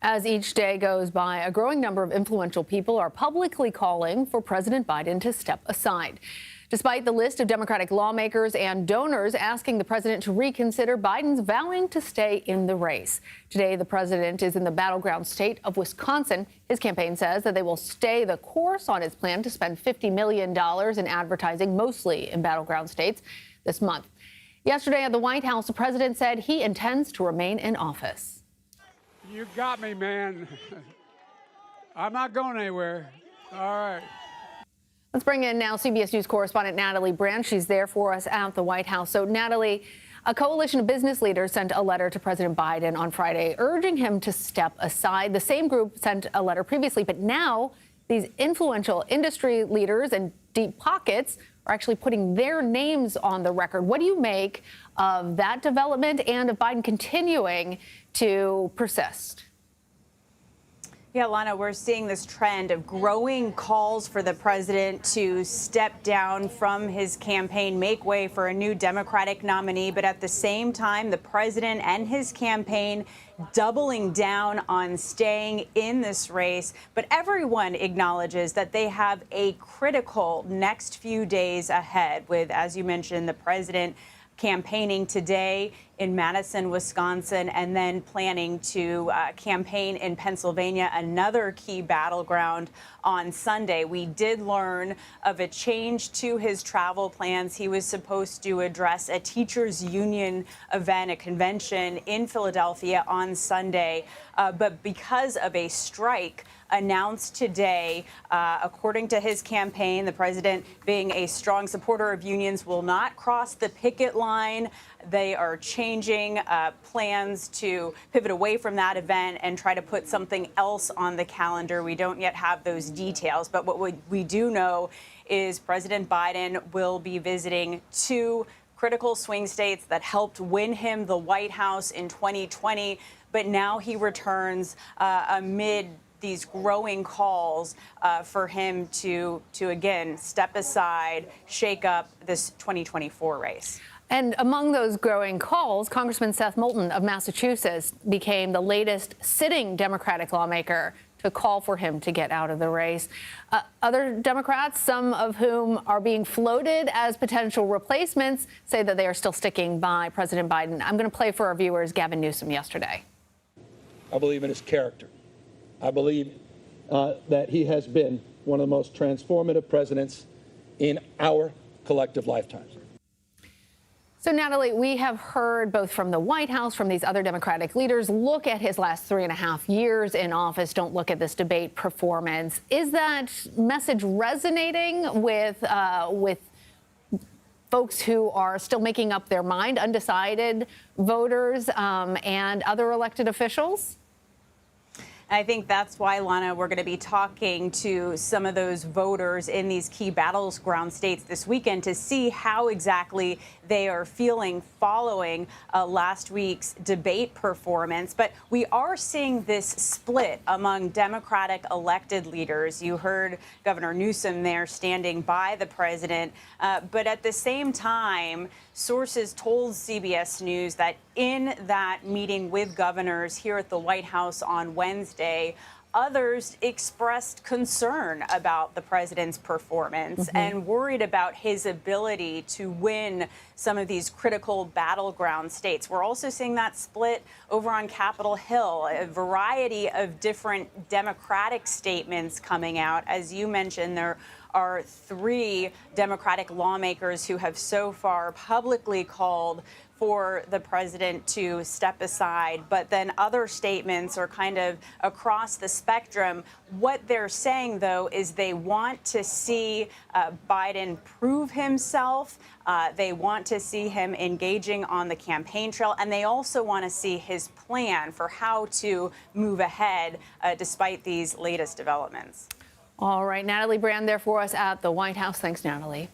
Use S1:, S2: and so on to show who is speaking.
S1: As each day goes by, a growing number of influential people are publicly calling for President Biden to step aside. Despite the list of Democratic lawmakers and donors asking the president to reconsider, Biden's vowing to stay in the race. Today, the president is in the battleground state of Wisconsin. His campaign says that they will stay the course on its plan to spend $50 million in advertising, mostly in battleground states, this month. Yesterday at the White House, the president said he intends to remain in office.
S2: You got me, man. I'm not going anywhere. All right.
S1: Let's bring in now CBS News correspondent Natalie Brand. She's there for us at the White House. So, Natalie, a coalition of business leaders sent a letter to President Biden on Friday urging him to step aside. The same group sent a letter previously, but now these influential industry leaders and deep pockets are actually putting their names on the record. What do you make of that development and of Biden continuing to persist?
S3: Yeah, Lana, we're seeing this trend of growing calls for the president to step down from his campaign, make way for a new Democratic nominee. But at the same time, the president and his campaign doubling down on staying in this race. But everyone acknowledges that they have a critical next few days ahead with, as you mentioned, the president campaigning today in Madison, Wisconsin, and then planning to campaign in Pennsylvania, another key battleground, on Sunday. We did learn of a change to his travel plans. He was supposed to address a teachers union event, a convention in Philadelphia on Sunday, but because of a strike announced today, according to his campaign, the president, being a strong supporter of unions, will not cross the picket line. They are changing plans to pivot away from that event and try to put something else on the calendar. We don't yet have those details, but what we do know is President Biden will be visiting two critical swing states that helped win him the White House in 2020, but now he returns amid these growing calls for him to again step aside, shake up this 2024 race.
S1: And among those growing calls, Congressman Seth Moulton of Massachusetts became the latest sitting Democratic lawmaker to call for him to get out of the race. Other Democrats, some of whom are being floated as potential replacements, say that they are still sticking by President Biden. I'm going to play for our viewers Gavin Newsom yesterday.
S4: I believe in his character. I believe that he has been one of the most transformative presidents in our collective lifetimes.
S1: So, Natalie, we have heard both from the White House, from these other Democratic leaders, look at his last 3.5 years in office. Don't look at this debate performance. Is that message resonating with folks who are still making up their mind, undecided voters and other elected officials?
S3: I think that's why, Lana, we're going to be talking to some of those voters in these key battleground states this weekend to see how exactly they are feeling following last week's debate performance. But we are seeing this split among Democratic elected leaders. You heard Governor Newsom there standing by the president. But at the same time, sources told CBS News that in that meeting with governors here at the White House on Wednesday, others expressed concern about the president's performance and worried about his ability to win some of these critical battleground states. We're also seeing that split over on Capitol Hill, a variety of different Democratic statements coming out. As you mentioned, there are 3 Democratic lawmakers who have so far publicly called for the president to step aside. But then other statements are kind of across the spectrum. What they're saying, though, is they want to see Biden prove himself. They want to see him engaging on the campaign trail. And they also want to see his plan for how to move ahead despite these latest developments.
S1: All right, Natalie Brand there for us at the White House. Thanks, Natalie.